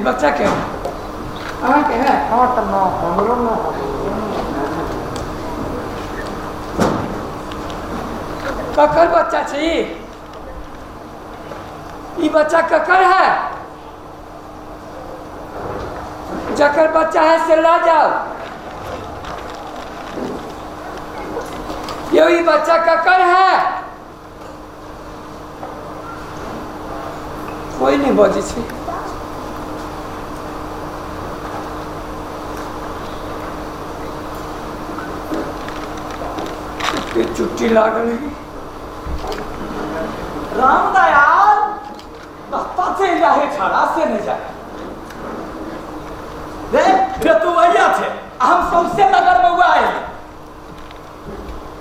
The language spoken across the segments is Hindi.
बच्चा क्या है? के है? ककर बच्चा छी? ई बच्चा ककर है? जकर बच्चा है से ला जाओ। ये बच्चा ककर है? कोई नहीं बजे छी। छुट्टी लागल है। राम दयाल रास्ता से जाए छाड़ा से नहीं जाए रे तू भैया थे हम सबसे नगर में हुआ है।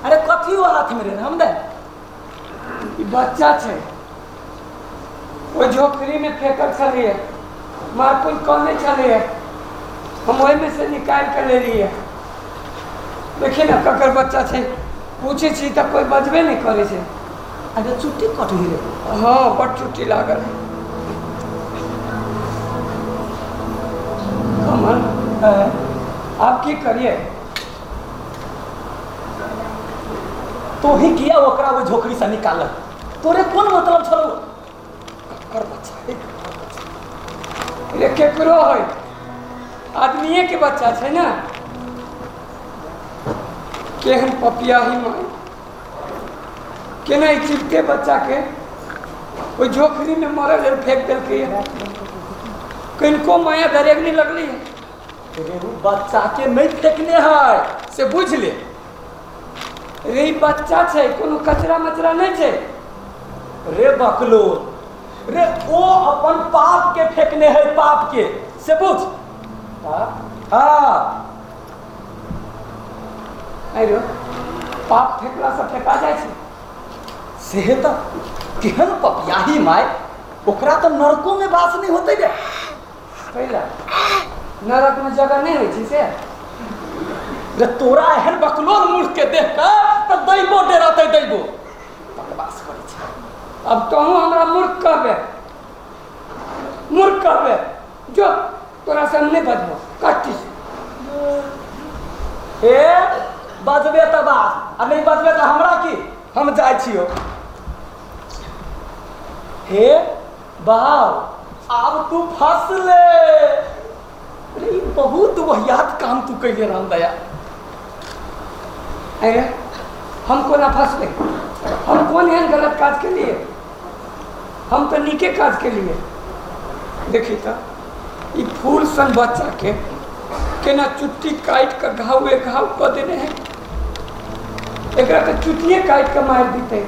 अरे कथी वाला थे मेरे राम दयाल बच्चा थे वो झोपड़ी में फेंकल चलिए मारकुल कौन चलिए हम वही में से निकाल कर ले लिए। देखिए ना ककर बच्चा थे पूछे छी तो कोई बजबे नहीं करे छे। अरे छुट्टी कट रे? हाँ बड़ छुट्टी लागल है। कमल आप की करिए? तो ही किया ओकरा वो झोकड़ी से निकाल तोरे कौन मतलब छलो? ककर बच्चा रे केकरो है आदमीये के बच्चा छे ना। केहन पपिया ही माई केना चिपके बच्चा के वो झोपड़ी में मरल फेंक दिल के किनको माया दरेग नहीं लगली है। बच्चा के नहीं फेंकने है से बुझ ले। रे बच्चा छे कोनो कचरा मचरा नहीं छे रे बकलो रे ओ अपन पाप के फेंकने है पाप के से बुझ। हाँ अरे पाप फेंकला से फेंका जाए छे से तो केहन पपियाही माय ओकरा तो नरकों में वास नहीं होते रे। पहला नरक में जगह नहीं होई छी से रे तोरा एहन बकलोल मूर्ख के देख कर तो दैबो डराते दैबो बकवास करै छै। अब तोहू हमरा मूर्ख कहबे, मूर्ख कहबे। जो तोरा से हम नहीं बजबो, काटी हे बजबे तऽ बात आ नहीं बजबे तऽ हमरा की, हम जाइ छियो। हे बाव आब तू फंस ले। अरे ई बहुत वहियात काम तू कैले राम दया। अरे हम कोना फंसले, हम कौन एहन गलत काज के लिए, हम तो नीके काज के लिए। देखी तो ई फूल सन बच्चा के केना चुट्टी काट कर घाव कह देने हैं। एकरा के चुटिये काट के मार दीते।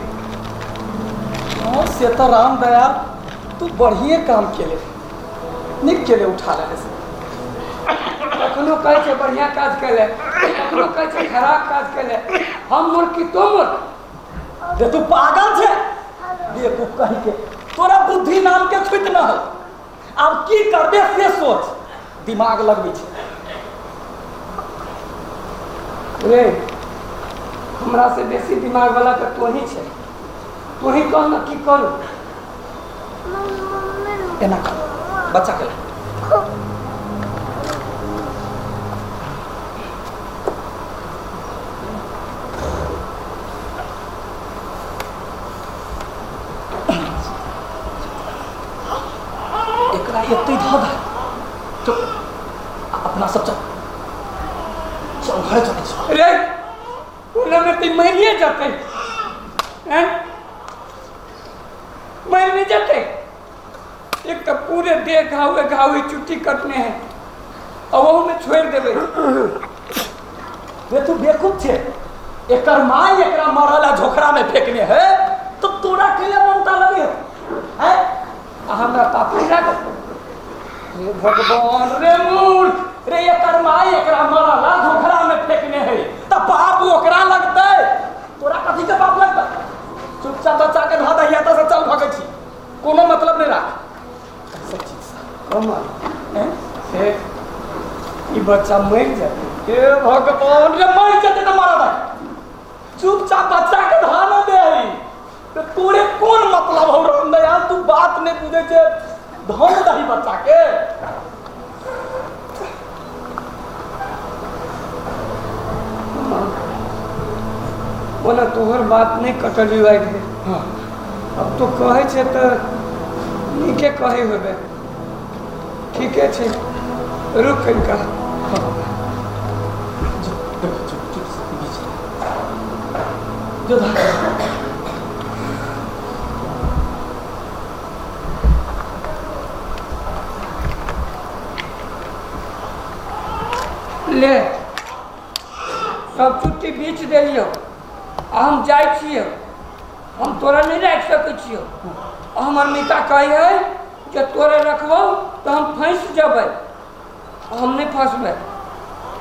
हाँ से तो राम दया तू बढ़िए काम केले, निक केले उठा लेने से। कखनो कहे छे बढ़िया काज केले, कखनो कहे छे खराब काज केले। हम मूर्ख की तो मूर्ख। रे तू पागल छे बेवकूफ कहीं के, तोरा बुद्धि नाम के छुट न हो। अब की करबे से सोच, दिमाग लगबे छे। रे हमरा से बेसी दिमाग वाला तो तू ही छे। तू ही कह ना की करू। एना कर बच्चा के ले। एकरा एते धो दे। चुप अपना सब चल चल घर चल। रे ओला में ती मरिए जाते हैं, मर नहीं जाते। एक तो पूरे देह घावे चुट्टी कटने हैं और वो में छोड़ देवे। रे तू बेवकूफ छे। एकर माई एकरा मरला झोखरा में फेंकने है तो तोरा के लिए ममता लगे है। हमरा पाप नहीं लागत। रे भगवान रे मूर्ख रे एकर माई एकरा मरला झोखरा में फेंकने है तो पाप ओकरा लगते, तोरा कथी के पाप लगता। चुपचाप बच्चा के धा दहिया तो से चल भागे छी, कोनो मतलब नहीं राख। सब चीज कमल से ई बच्चा मर जाते। हे भगवान रे मर जाते तो मारा दे। चुपचाप बच्चा के धा न दे। तो तोरे कौन मतलब हो राम दया, तू बात नहीं बुझे छे। धन दही बच्चा के बोला तोहर बात नहीं कटली हुआ है। हाँ अब तो कहे छे तो नीके कहे होबे। ठीक है छे रुक कनिका। जो धा ले सब छुट्टी बीच देलियो। हम जाए छिए, हम तोरा नहीं रख सकै छियो। हमर मिता कहे है जे तोरा रखबो तो हम फंस जबै। हम नहीं फंसबै,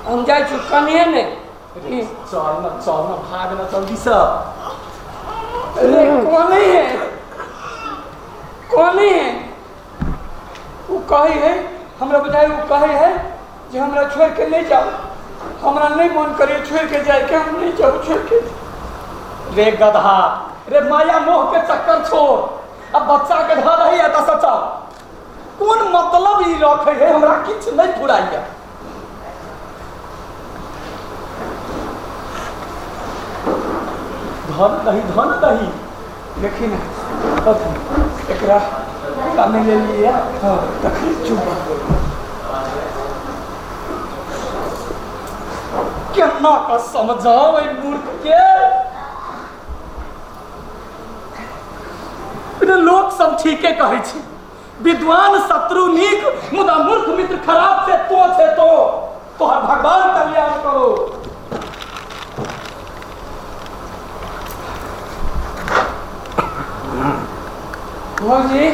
हम जाए छी कनिए नहीं। चल न भाग न जल्दी से। अरे कौन है, कौन है? वो कहे है हमरा बुझाई, वो कहे है जे हमरा छोड़ के नहीं जाओ। हमरा नहीं मन करे छोड़ के जाए के, हम नहीं जाओ छोड़ के। रे गधा रे माया मोह के चक्कर छोड़, अब बच्चा के धा रही है तो सचा कौन मतलब ही रखे है, हमरा किछ नहीं फुराइया। धन दही देखी ना एकरा कामे ले लिए। हाँ तखनी चुप केना का समझाओ ए मूर्ख के। लोग सब ठीके कहे छी, विद्वान शत्रु नीक मुदा मूर्ख मित्र खराब से तो छे तो तोहर भगवान कल्याण करो। मौजी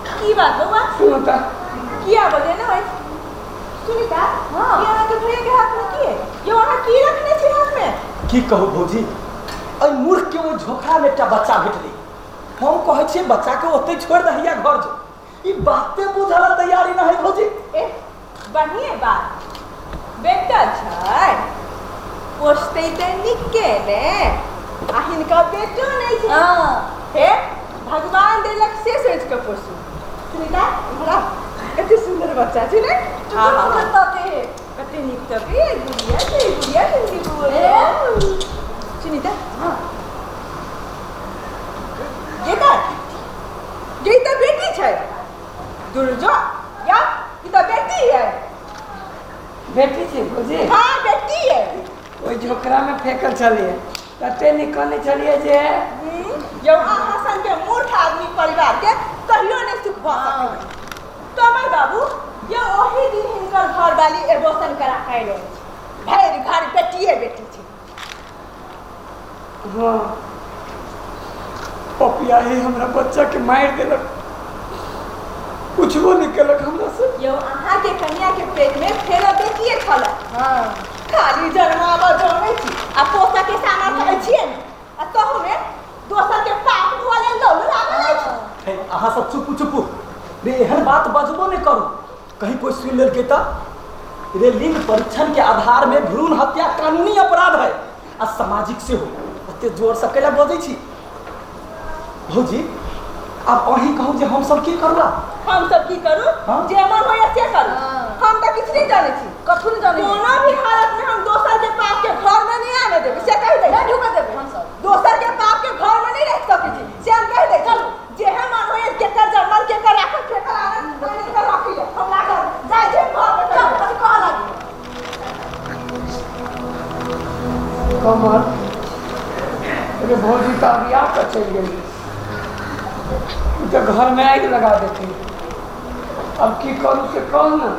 की बात बउआ? सुनता किया बोले ना भाई? सुनीता, हाँ ये आके भैया के हाथ में की है? ये वहाँ की रखने छे हाथ में? की कहू भौजी, अई मूर्ख के वो झोखा में एकटा बच्चा भेटली। हम कहे छे बच्चा के ओते छोड़ दहिया घर जो। ई बाते बुझल तैयारी नहीं भौजी। ए बढ़िया बात बेटा छै पोसते ते निके ने आ हिनका बेटो नहीं छै हे भगवान देलक से सोच के पोसू सुनीता बड़ा कते सुंदर बच्चा छै ने हां कत्ता के कते निक तबे गुड़िया के बोले सुनीता हां ये तो बेटी छै दुर्जो या ये तो बेटी है बेटी छै बुझी हां बेटी है ओइ झोकरा में फेकल छलिए कते निकलने छलिए जे जो हसन के मूर्ख आदमी परिवार के कहियो नहीं सुख भा सके तो हमर बाबू ये ओही दिन हिनकर घर वाली एबोसन करा खाइले भैर घर बेटी छै हाँ पपिया ही हमरा बच्चा के मार देलक कुछबो नहीं केलक हमरा से यो अहाँ के कन्या के पेट में फेरो बेटिए छल हां खाली जन्मावा जमै छी आ पोता के सामना कहै छियै आ तो हमें दोसर के पाप धोले लौल लागल छै अहाँ सब चुप रे एहन बात बजबो नहीं करू कहीं कोई सुन लेलकै त रे लिंग परीक्षण के आधार में भ्रूण हत्या कानूनी अपराध है आ सामाजिक से हो ओते जोर से कैला बजै छी भौजी अब अहीं कहू जे हम सब की करला हम सब की करू जे मन होय से करू हम त किछ नहीं जाने छी कथु नहीं जाने कोनो भी हालत में हम दोसर के पाप के घर में नहीं आने देबे से कह दे नहीं ढुके देबे हम सब दोसर के पाप के घर में नहीं रह सकै छी से हम कह दे चलू जे हम मन होय के कर जमन के कर राख के कर आने कर राखी ले हम ला कर जाय जे घर में चल कथि कह लागी कमर अरे भौजी का बियाह कर चल गई तो घर में आग लगा देती अब की करू से कौन ना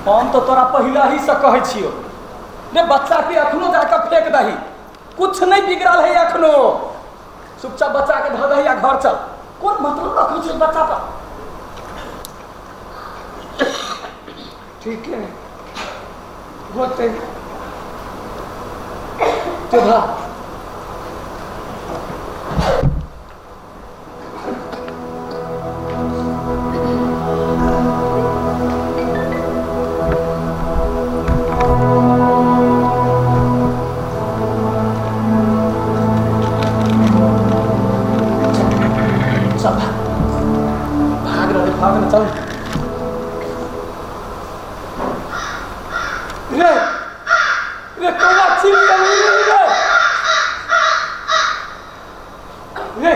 हम तो तोरा पहिला ही से कहै छियो रे बच्चा के अखनो जाकर फेंक दही कुछ नहीं बिगड़ल है अखनो चुपचाप बच्चा के धऽ दही आ घर चल कोन मतलब रखै छै बच्चा पर ठीक है होते तो धा चल रे कोला छिप कर रे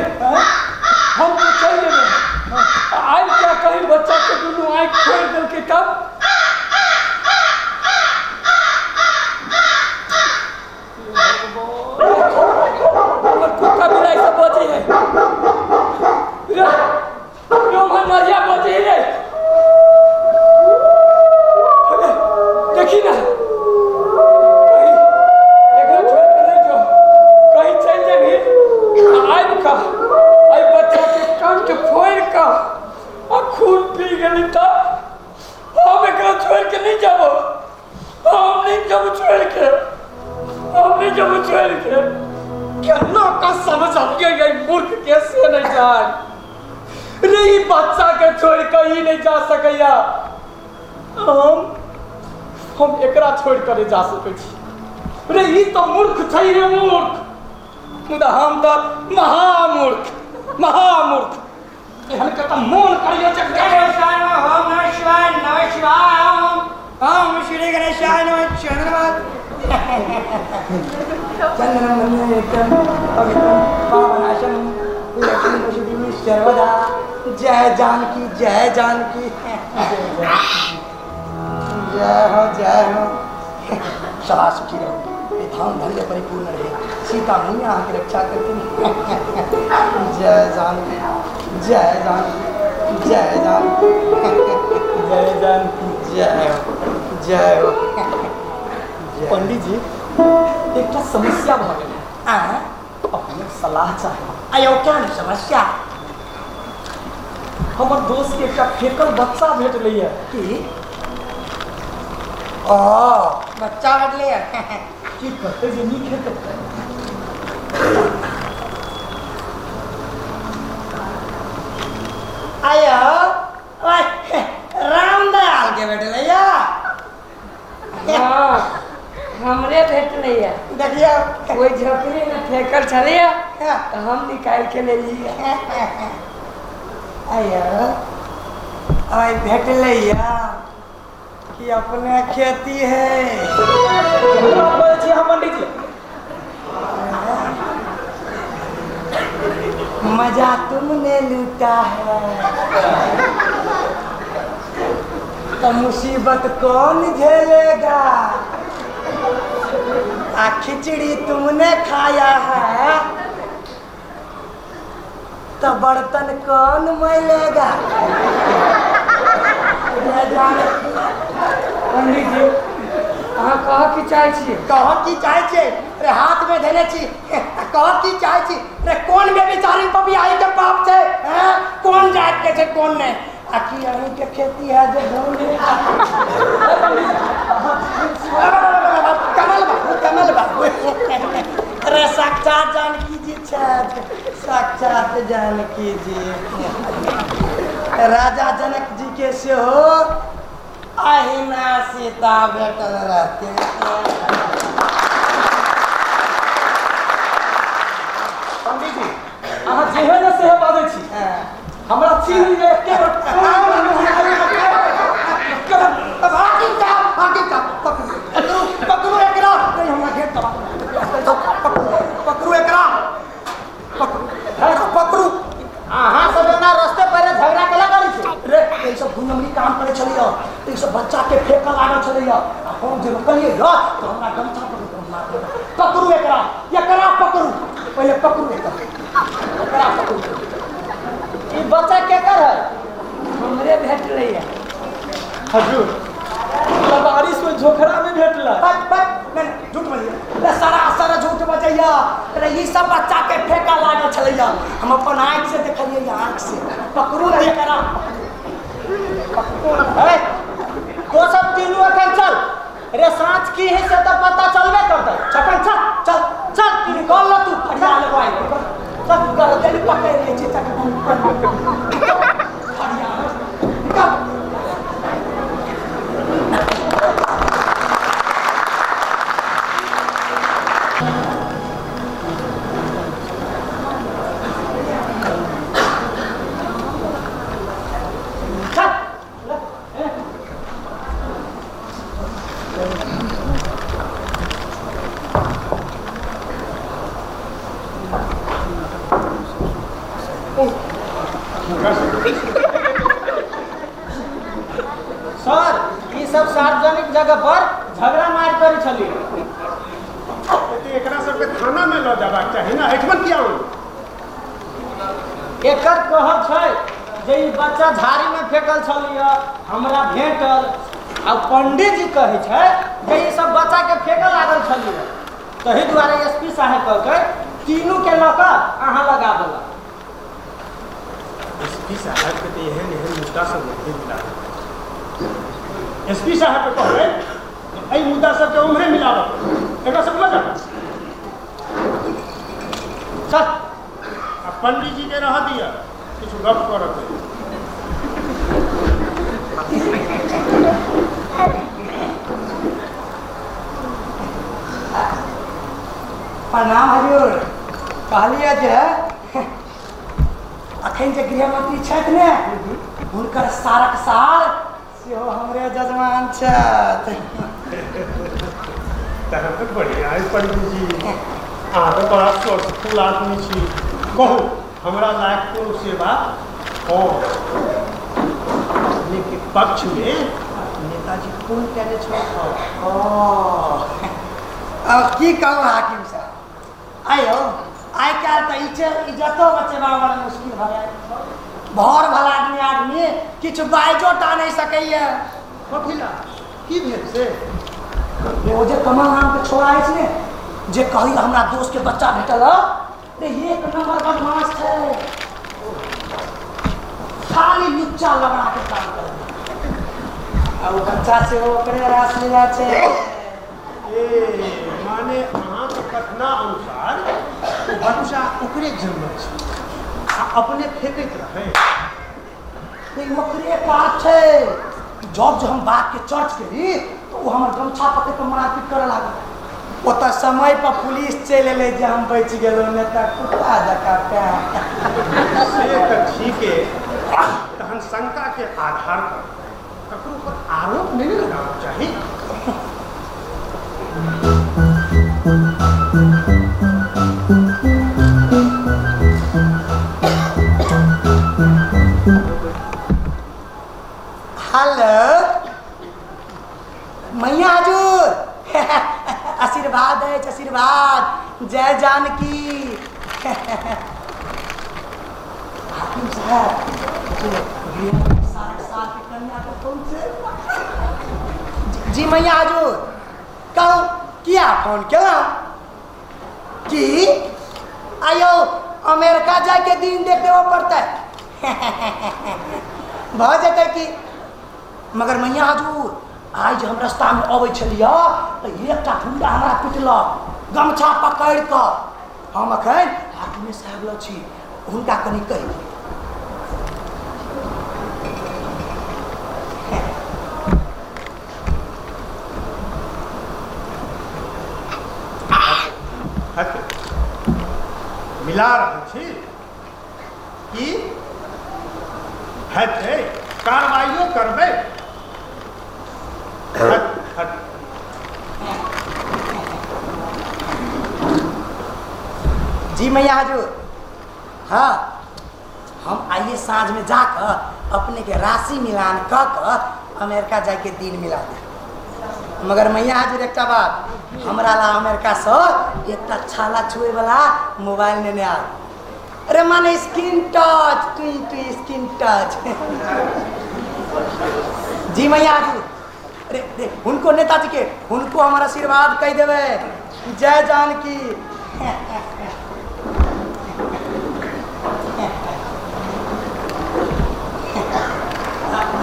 हम तो चल लेबे आज क्या कहीं बच्चा के दुनू आँख खोल देल के तब कुत्ता बिलाई सब बचे है नरिया बचे रे देखी ना कहीं छोड़ के नहीं जो कहीं चल जाबी आब का आई बच्चा के कंठ फोड़ का और खून पी गई तो हम एकरा छोड़ के नहीं जाबो हम नहीं जाबो छोड़ के हम नहीं जाबो छोड़ के केना का समझ हम ये मूर्ख कैसे नहीं जाए रे ई बच्चा के छोड़ के ही नहीं जा सकैया हम एकरा छोड़ कर जा सकै छी रे ई तो मूर्ख छै रे मूर्ख मुदा हम तो महामूर्ख एहन के तो मोन करियो जे ओम नमः शिवाय ओम श्री गणेशाय नमः चंद्रमन्येकं पवित्रं पावनाशनं लक्ष्मी पशुदेवी सर्वदा जय जानकी जय हो सदा सुखी रहो ये धाम धन्य परिपूर्ण रहे सीता मैया की रक्षा करती जय जानकी जय हो पंडित जी एक समस्या भ गेल अपने सलाह चाहे आयो क्या समस्या हमर दोस्त के एक फेकल बच्चा भेट लैया कि ओ बच्चा भेटले की करते जे नीक हेतै आयो ओए रामदयाल के भेटले या हां हमरे भेटले है। देखिए कोई झोपड़ी में फेंकल चले तो हम निकाल के ले लिए। आया आई भेटले कि अपने खेती है। हम पंडित जी मजा तुमने लूटा है तो मुसीबत कौन झेलेगा। आ खिचड़ी तुमने खाया है तो बर्तन कौन मैलेगा। पंडित जी अहाँ कह की चाहे छी? कह की चाहे छे रे हाथ में धने छी। कह की चाहे छी रे कौन बेचारी पपी आई के बाप छे हैं कौन जात के छे कौन ने आखी अहीं के खेती है जो ढूंढे। कमल बाबू अरे साक्षात जानकी जी छे साक्षात जानकी जी। राजा जनक जी के से हो अहिना सीता बेटल रहते। पंडित जी अहाँ जेहे न सेहे बाजै छी हमरा चीन ले एके पकड़ू एकरा नहीं हमरा घेर पकड़ू एकरा पकड़ू। अहाँ सब ना रास्ते पर झगड़ा कला करै छी रे ये सब गुनमरी काम करे चलियो ये सब बच्चा के फेंका लागल चलियो हम जे रुकलिए तो हमरा गमछा पकड़ मार पकड़ू एकरा पकड़ू पहले पकड़ू एकरा पकड़ू। ई बच्चा केकर है? हमरे भेटले है। हजूर बारिश में झोखरा में भेटला। नहीं झूठ बोलिए रे सारा झूठ बजैया रे ये सब बच्चा के फेंका लागल चलियो हम अपन आंख से देखलिए आंख से। पकड़ू रे एकरा है तो सब तीनों अखन चल रे सांच की है से तो पता चलबे करतै। छपन चल निकल ला तू फरिया लगवाई सब कर जल्दी पकड़ ले छी फरिया निकल। सर ये सब सार्वजनिक जगह पर झगड़ा मार करी छली एकरा सबके थाना में ल जाबाक चाही ना एठमन किया हो। एकर कहब छै जे ई बच्चा झाड़ी में फेंकल छलिए हमरा भेटल आ पंडित जी कहै छै जे ई सब बच्चा के फेंकल लागल छलिए तही दुआरे एसपी साहब कहकै तीनों के लऽ कऽ अहाँ लगा देला। एसपी साहब के तो एहन मुद्दा सब नहीं मिला। एसपी साहब के कहबै एहि मुद्दा सबके उम्हरे मिलावत एकरा सब ल जा चल आ पंडित जी के रह दिया किछु गप करत है। प्रणाम हजूर कहलिए जे अखन जे गृहमंत्री छथि ने हुनकर सारक सार सेहो हमरे जजमान छथि। तहन तो बढ़िया है पंडित जी अहाँ तो बड़ा स्वस्थ आदमी छी। कहू हमरा लायक को सेवा और के पक्ष में नेताजी कौन कहने छो। अब की कहूँ हाकिम साहब आयो आइ काल्हि तऽ इज्जतो बचेबा बड़ा मुश्किल भऽ जाए। भर भला आदमी किछु बाइजो टा नहीं सकैए। कथिला की भेल से वो जे कमल नाम के छोड़ा है ने जे कही हमरा दोस्त के बच्चा भेटल रे एक नंबर बदमाश है खाली लुच्चा लगा के काम करे आ वो बच्चा से वो ओकरे रास मिला छे। ए माने अहाँ के कथना अनुसार ओ बच्चा ओकरे जन्म छै आ अपने फेंकैत रहे ओकरे बात है। जब हम बात के चर्च करी तो वो हमर गमछा पकड़ के मारपीट करे लागल। ओतऽ समय पर पुलिस चलि एलै जे हम बच गेलहुँ नहीं तो कुत्ता जका से तो ठीक है तहन शंका के आधार पर ककरो पर आरोप नहीं लगाना चाहिए। हेलो मैया हजूर आशीर्वाद है आशीर्वाद जय जानकी हाकिम साहब जी मैया हजूर कहूँ किया फोन क्यों कि आयो अमेरिका जाके दिन देखते वो पड़ता है बहुत जाता है कि मगर मैया हजूर आज हम रास्ता में अबै छलिया तो एक गुंडा हमरा पिटलक गमछा पकड़ कऽ हम अखन हाकिम साहब लग छी हुनका कनि कहि दियौ। मिला रहल छी कि हेतै कार्रवाइयो करबै। जी मैया हजूर हाँ हम आइए साँझ में जाकर अपने के राशि मिलान कऽ अमेरिका जाके दिन मिला दे। मगर मैया हजूर एक बात हमरा ला अमेरिका से एक छाला छुए वाला मोबाइल ने आ अरे माने screen touch to screen touch जी मैया हजूर अरे उनको नेताजी के उनको हमारा आशीर्वाद कह देवे जय जानकी।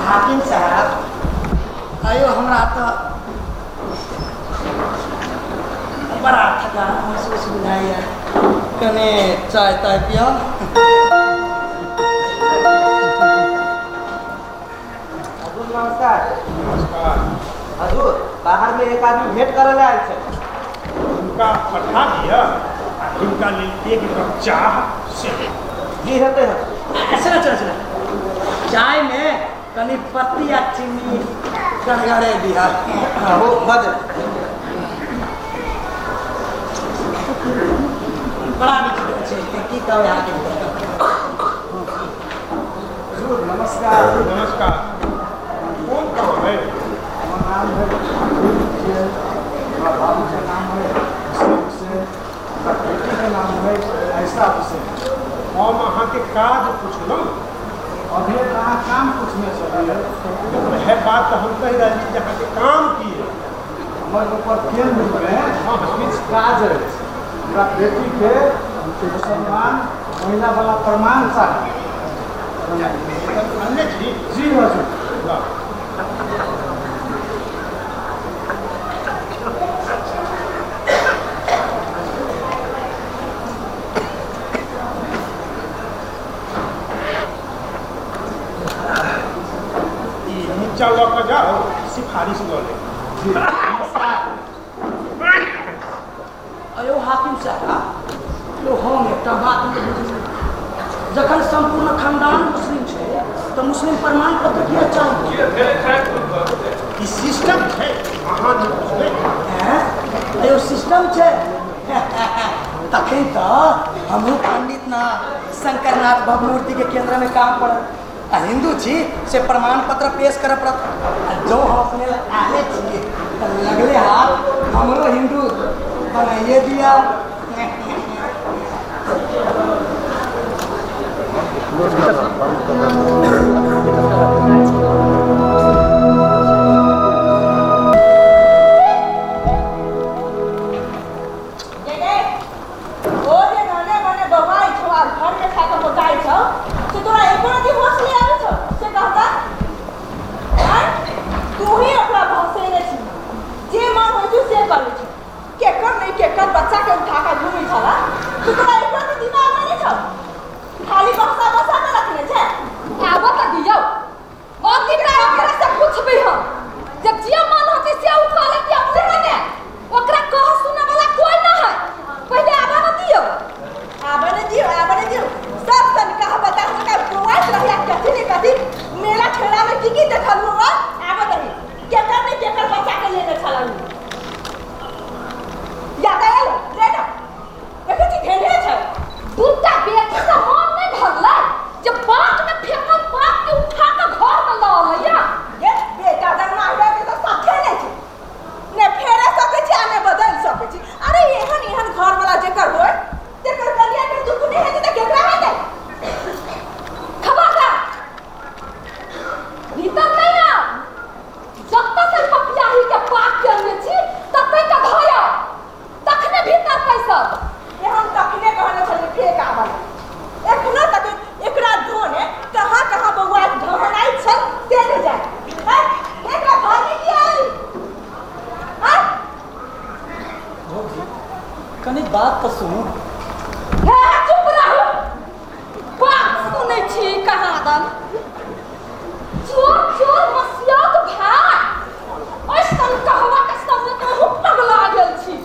हाकिम साहब आयो हमरा तो बड़ा थका महसूस बुझाइए कने चाय ताय पिया। नमस्कार। नमस्कार। हजूर बाहर में एक आदमी भेंट करे ला आयल छे। उनका पठा दिया उनका लिए एक कप चाह से जी हेते हैं। चलो चलो चलो चाय में कनी पत्ती या चीनी गड़गड़े दिया वो बद बड़ा नीक छै की कहै हाकिम। हजूर नमस्कार। नमस्कार। कौन कहो है? हमारा नाम है बाबू का नाम है हुसैन, बेटी का नाम है ऐसा हुसैन। हम अहाँ के काज पूछलहुँ अभी कहाँ काम पूछने से है बात तो हम कह रहे हैं कि अहाँ के काम की है हमारे ऊपर केंद्र में कुछ काज है। मेरा बेटी के मुसलमान महिला वाला प्रमाण चाहिए। अन्य जी जी हजूर। नीचा लऽ जाओ सिफारिश लऽ ले। अयो हाकिम साहब यो हम एक बात जखन संपूर्ण खानदान मुस्लिम है तो मुस्लिम प्रमाण पत्र किया चाहिए ई सिस्टम है अहाँ जे बुझबै अयो सिस्टम है तखन तो हमहूँ पंडित ना शंकरनाथ भवमूर्ति के केंद्र में काम पड़ल हिंदू छी से प्रमाण पत्र पेश कर पड़त जो हम अपने आले छी लगले हाथ हमरो हिंदू बनाइए दिया। बच्चा के उठा कर घूमी छला तो तोरा एक बार दिमाग में नहीं छ खाली बक्सा बक्सा में रखने छे आबो त दियो और दिकरा ओकरा से कुछ भी हम जब जिया मन होती से उठा ले कि हमसे मने ओकरा कह सुने वाला कनी बात तो सुन। हे चुप रहो, बात सुने छी कहाँ दन चोर चोर मसियात भाई ऐसन कहवा के सामने तो हम पगला गेल छी।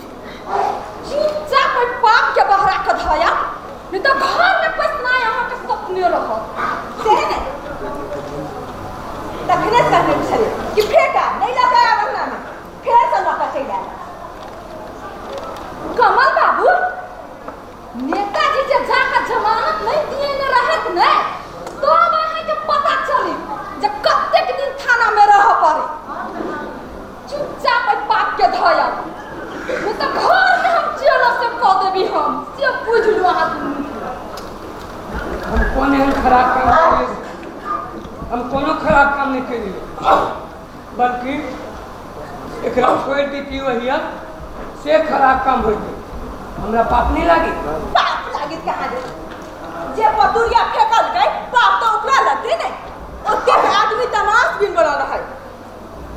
चुपचाप पाप के बहरा के धया नहीं तो घर में पसना यहाँ के सपने रहत से नहीं तखने कहने छले कि फेंका नहीं लगाया बन्ना में फिर से नौका चल आया। कमल बाबू नेताजी जब जाकर जमानत नहीं दिए न रहत न तो वहां के पता चली जब कतेक दिन थाना में रह पड़े। चुपचाप पाप के धया नहीं तो घर में हम जेल से कह देबी हम से बुझ लो आदमी। हम कौन एहन खराब काम करिए, हम कोनो खराब काम नहीं करिए, बल्कि एक छोड़ दी वही से खराब काम हो गई। हमरा पाप नहीं लागी। पाप लागी कहाँ दे जे पतुरिया फेंकल गई पाप तो ऊपरा लगते नहीं ओते के आदमी तमाश बिन बड़ा रहे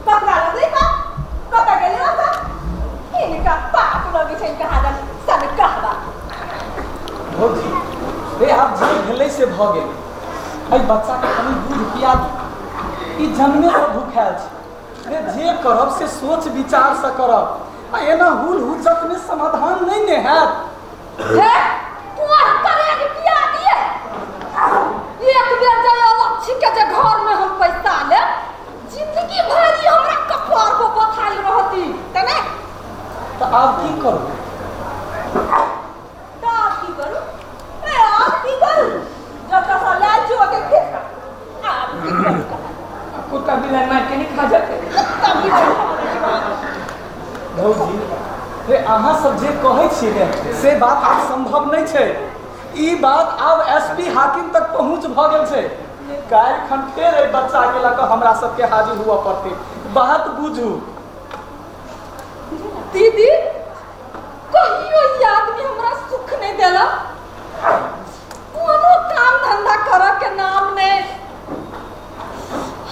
पकड़ा लगे का पता गेले ना इनका पाप लगे छै कहाँ दन सब कहबा। भौजी रे आप जे भेले से भ गेल। एई बच्चा के कनी दूध पिया दी। ई जन्मे से भूखाल छै। रे जे करब से सोच विचार से करब। आ एना हुल हुज्जत में समाधान नहीं ने हैत। हे तोर करे के पिया दिए एक बेर जाय लक्ष्मी के जे घर में हम पैसा ले जिंदगी भर हमरा कपार को बथाई रहती तने तो आप की करू? तो आप की करू? ए आप की करू जब का साला जो के फेंका आप की करू? कुत्ता बिलाई मार के नहीं खा जाते। तब भी भौजी रे अहाँ सब जे कहै छी रे से बात आब संभव नहीं छै। ई बात आब एसपी हाकिम तक पहुंच भ गेल छै। काल खन फेर ए बच्चा के लक हमरा सब के हाजिर हुआ पड़ते। बात बुझू दीदी कहियो ई आदमी हमरा सुख नहीं देला कोनो काम धंधा करे के नाम ने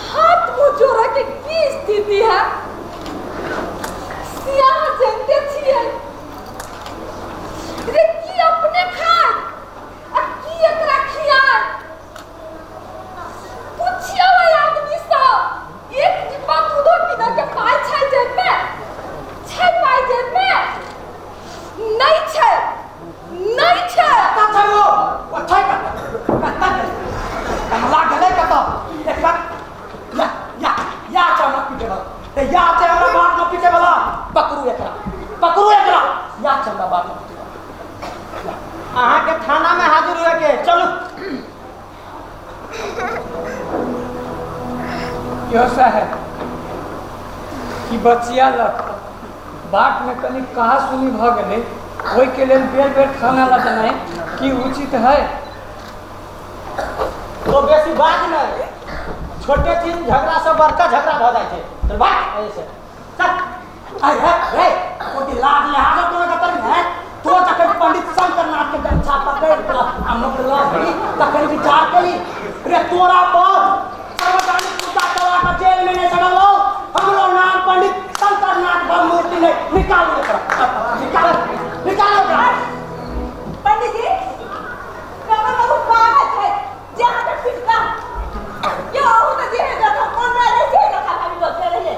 हाथ मुंह जोड़े के की स्थिति है यहाँ जानते छिए रे की अपने खाए आ की एकरा खियाए पूछियो ओइ आदमी से एक डिब्बा दूध पीना के पाई छै जेब में छै पाई जेब में नहीं छै का छै वो छै का कमला गले का तो एक बार या चमक पीटे ते या ते हमरा बात न पीटे वाला पकड़ू एकरा या चंदा बात न पीटे अहाँ के थाना में हाजिर हुए के चलू। यो है कि बचिया लग बाट में कनी कहा सुनी भ गए ओई के लेल बेर बेर खाना ला देनाइ की उचित है? तो बेसी बात नहीं छोटे चीज झगड़ा से बड़का झगड़ा भ जाए छै। चल बात ऐसे चल आई है रे कोटी लाज लिहाज तो कतर है तो जकर पंडित शंकरनाथ के गमछा पकड़ के हम लोग लगी तखन विचार करी रे तोरा पर सर्वजनिक पूजा करा के जेल में नहीं चढ़लो हमरो नाम पंडित शंकरनाथ का मूर्ति ने निकाल पंडित जी कब बाबू बात है जहां तक फिटका यो हो जे है तो कौन रहे जे का खाली बोलते रहे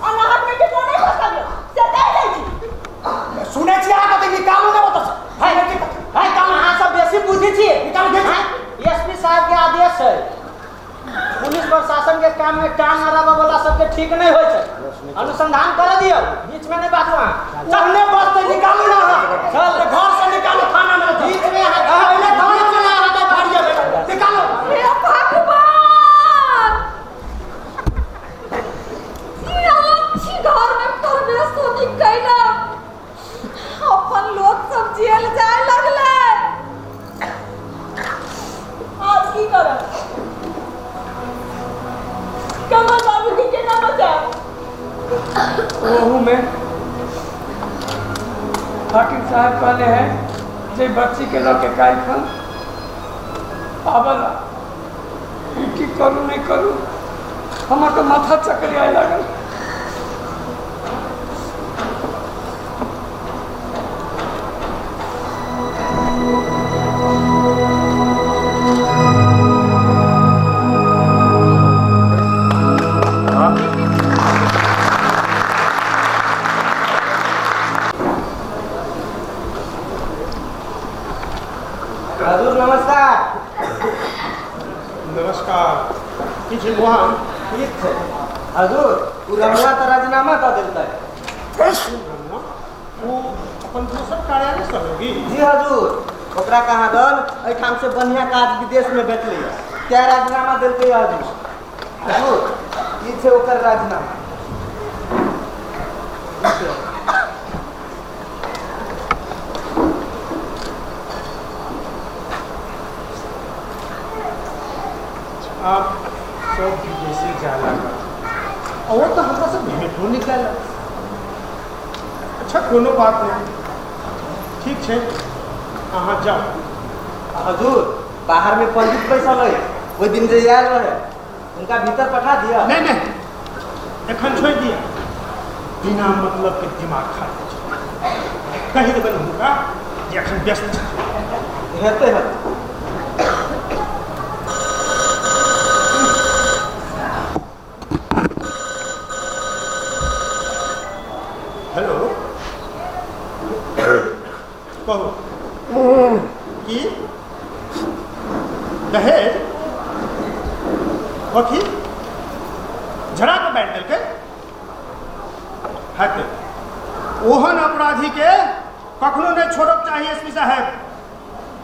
और ना हाथ में के कोने फंसा लियो से दे दे जी सुने छी आ कते निकालू ने बता है काम अहाँ सब बेसी बुझी छिए। निकाल दे एसपी साहब के आदेश है पुलिस प्रशासन के काम में टांग अड़ाबा वाला सबके ठीक नहीं होय छै। अनुसंधान कर दियो बीच में नहीं बात वहां चलने बस तो निकालू ना चल घर से निकालो थाना में बीच में पहले थाना में ना हाथ फाड़िए निकालो हे भगवान ये अच्छी घर में प्रवेश होनी कैला अपन लोग सब जेल जाए लगले आज की करब कमल बाबू जी के ना बचा ओहू में हाकिम साहब कहले हैं जे बच्ची के लके काल खन आबला की करू नहीं करू हमार तो माथा चक्कर आए लागल। हजूर नमस्कार। नमस्कार। किछु वहाँ ठीक छै हजूर, उ रमुआ तो राजीनामा दऽ देलकै। वो अपन दोसर कार्यालय से होगी। जी हजूर, ओकरा कहाँ दल एठाम से बढ़िया काज विदेश में भेटलै क्या राजीनामा देलकै हजूर। हजूर ई छै ओकर राजीनामा। आप सब विदेशी जाला और तो हमरा से भेंटो निकल। अच्छा कोनो बात नहीं, ठीक है अहाँ जाओ। हजूर बाहर में पंडित बैसल है, ओहि दिन जे आयल रहे उनका भीतर पठा दिया। नहीं नहीं एखन छोड़ दिया, बिना मतलब के दिमाग खा कही देबन हुनका जे एखन व्यस्त छै। हेतै है हेलो कहो की दहेज कथी झड़ा के बैठ देलकै। हटे ओहन अपराधी के कखनो नहीं छोड़क चाहिए। एसपी साहब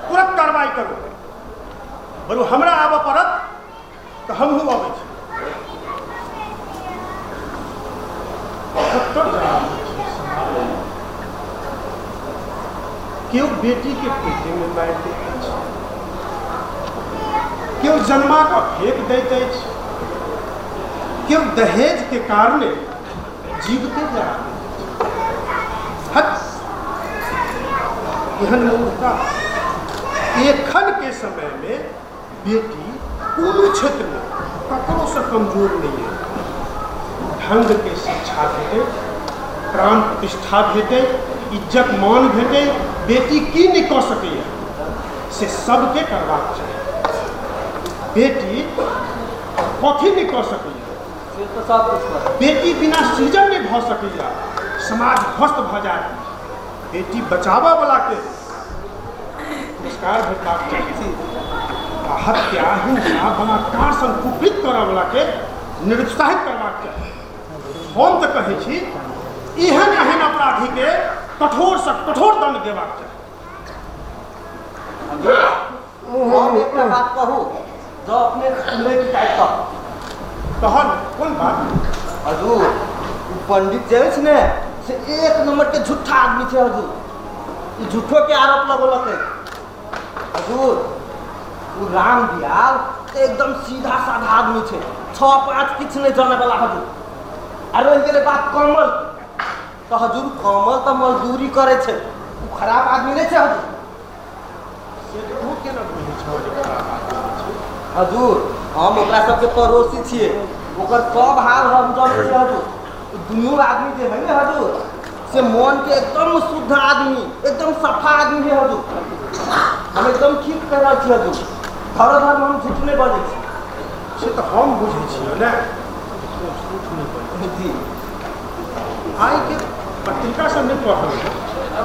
तुरंत कार्रवाई करो। बोलो हमरा आबऽ पड़त तो हमहूँ अबै छी। क्यों बेटी के पेटे में मार दैत अछि, क्यों जन्मा का फेंक दैत अछि, क्यों दहेज के कारणे जीवते जा हद एहन मूर्खता। एखन के समय में बेटी कोनो क्षेत्र में ककरो से कमजोर नहीं है। ढंग के शिक्षा भेटे, प्राण प्रतिष्ठा भेटे, इज्जत मान भेटे, बेटी की नहीं कह सकैए से सबके करबाक चाहिए। बेटी कथी नहीं कह सकैए, तो सब कुछ बेटी बिना सृजन नहीं भऽ सकैए, समाज ध्वस्त भऽ जाए। बेटी बचाबऽ वाला के पुरस्कार भेटबाक चाही। हत्या हिंसा बलात्कार सन कुकृत करऽ वाला के निरुत्साहित करबाक चाही। हम तऽ कहै छी एहन एहन अपराधी के कठोर से कठोर दंड देबाक चाही। हम एक बात कहूँ जो अपने सुनने की टाइप का कहल कोन बात। हजूर उ पंडित जे अछि ने से एक नंबर के झूठा आदमी छै। हजूर ई झूठो के आरोप लगौलकै। हजूर उ राम दियाल एकदम सीधा साधा आदमी छै, 6-5 किछु नहीं जाने वाला। हजूर आरो इनके बात कमल तो हजूर कमल तो मजदूरी करे छै, उ खराब आदमी नहीं छै। हजूर से तू केना बुझै छौ जे खराब आदमी छै। हजूर हम ओकरा सबके पड़ोसी छिए, ओकर सब हाल हम जानै छियै। हजूर दुनू आदमी जे है ने हजूर से मन के एकदम शुद्ध आदमी, एकदम सफा आदमी है। हजूर हम एकदम ठीक कह रहल छी। हजूर धरो धर्म हम झूठ नहीं बजै छी। से तो हम बुझै छियै ने, झूठ नहीं बोलै जी आइ के पत्रिका सब नहीं पढ़ल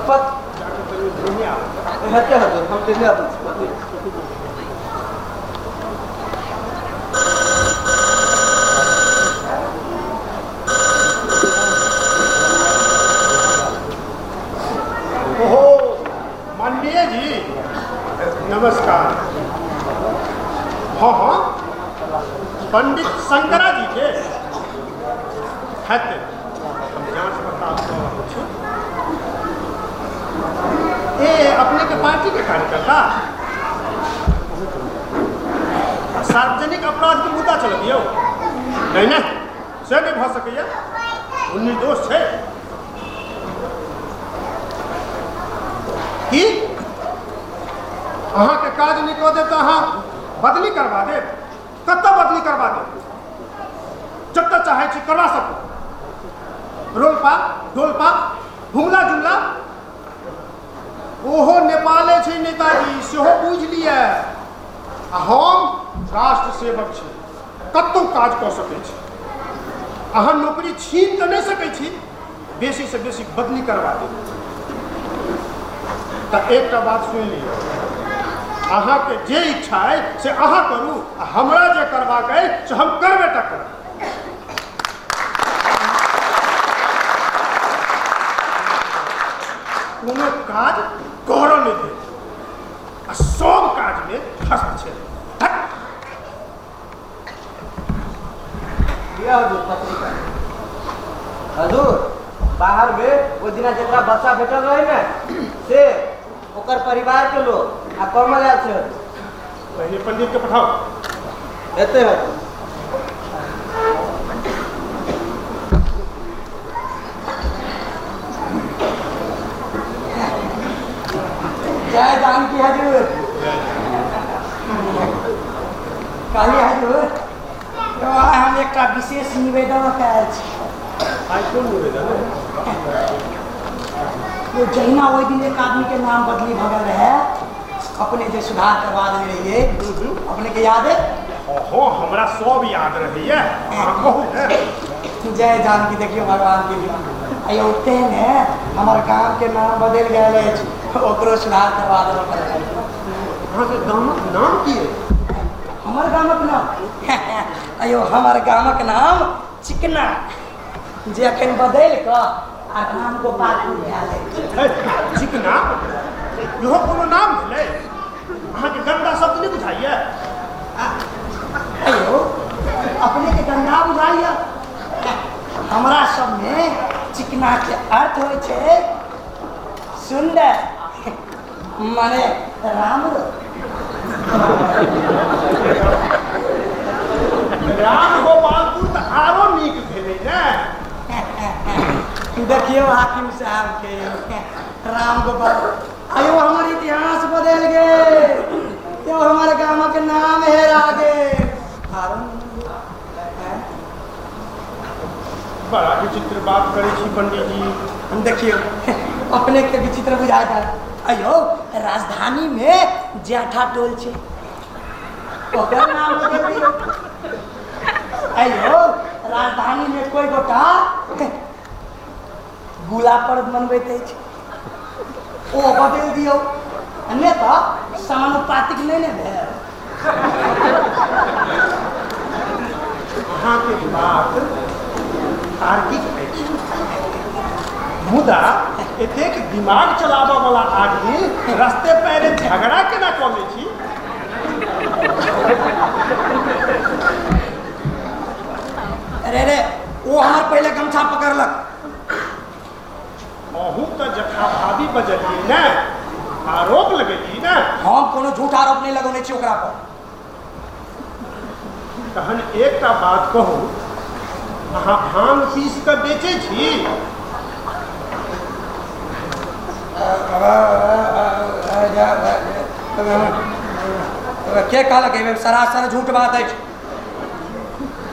पत जाके तनी दुनिया हेते हजूर हम देने आबै छी। ओहो माननीय जी नमस्कार। हाँ हाँ पंडित शंकरा जी के हेतै हम जांच पड़ताल कऽ रहल छी। ए अपने के पार्टी के कार्यकर्ता सार्वजनिक अपराध के मुद्दा चलबियौ नहीं नहीं से नहीं भऽ सकैए। ओ निर्दोष छै कि अहाँ के काज नहीं कऽ देब तऽ अहाँ बदली करवा देब। कतऽ बदली करवा देब, जतऽ चाहै छी करवा सकू। रोलपा डोलपा हुमला जुमला ओहो नेपाले छै नेताजी, सेहो बुझि लिअ। आ हम राष्ट्र सेवक छी, कतहु काज कऽ सकै छी। अहाँ नौकरी छीन तऽ नहीं सकै छी, बेसी से बेसी बदली करवा देब। तऽ एकटा बात सुनि लिअ, अहाँ के जे इच्छा है से अहाँ करू आ हमरा जे करबाक है से हम करबे टा करब। कोनो काज करऽ नहीं दे आ सब काज में हस्तक्षेप। पत्रिका हजूर बाहर में वो दिना जरा बच्चा भेटल रहे ना से ओकर परिवार के लोग आ कमल आयल छे। पहले पंडित के पठाओ। एते है जय जानकी हजूर। काली हजूर तो हम एक विशेष निवेदन कयल छी। आज कौन निवेदन है? जो जहिना ओहि दिन एक आदमी के नाम बदली भगल रहे अपने जो सुधार करवा दे रहिए अपने के याद है? हो हमरा सब याद रही है। जय जानकी देखियो भगवान के लिए आयो तेन है हमारे गांव के नाम बदल गए ओकरो सुधार करवा दे पड़े। अहाँ के गामक नाम की है? हमारे गामक नाम अयो हमारे गामक नाम चिकना जे अखन बदल क आ नाम गोपालपुर भए चिकना इहो कोनो नाम भेलै? अहाँ के गंदा शब्द नहीं बुझाइए? अयो अपने के गंगा बुझाइए? हमरा सब में चिकना के अर्थ होय छे सुंदर माने राम राम गोपालपुर तो आरो नीक भेलै ने। देखियो हाकिम साहब के राम गोपाल अयो हमारे इतिहास बदल गए यो हमारे गाँव के नाम हेरा गए। बड़ा विचित्र बात करे छी पंडित जी। हम देखियो अपने के विचित्र बुझाता है। अयो राजधानी में जेठा टोल छे ओकर नाम बदल दियो। अयो राजधानी में कोई गोटा गुला पर्व मनबैत अछि ओ बदल दियो नहीं तो समानुपातिक नहीं ने भेल। अहाँ के बात तार्किक अछि मुदा एतेक दिमाग चलाबऽ वाला आदमी रास्ते पैरे झगड़ा केना कऽ लै छी? अरे रे वो हमार पहले गमछा पकड़लक। अहूँ तो जथाभावी बजलियै ने आरोप लगेलियै ने। हम कोनो झूठ आरोप नहीं लगौने छी ओकरा पर। तहन एकटा बात कहू अहाँ भांग पीस कऽ बेचै छी? के कहलक सरासर झूठ बात अछि।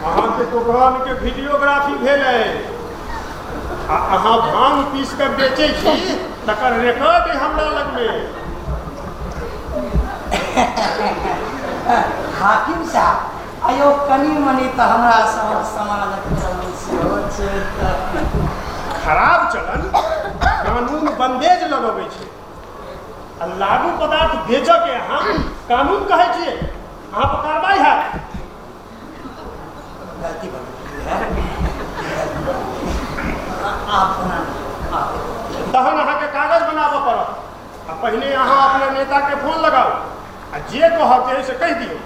अहाँके दुकान के वीडियोग्राफी भेल है आ अहाँ भांग पीस कऽ बेचै छी तकर रिकॉर्ड है हमरा लगमे। हाकिम साहब अयो कनी मनी तो हमरा सब समाजक चलन सेहो छै। खराब चलन कानून बंदेज लगबै छै आ लागू पदार्थ बेचऽ के अहाँ कानून कहै छियै। अहाँ पर कार्रवाई हैत। गलती तहन अहाँके कागज बनाबऽ पड़त आ पहिने अहाँ अपने नेता के फोन लगाउ आ जे कहके है से कहि दियौ।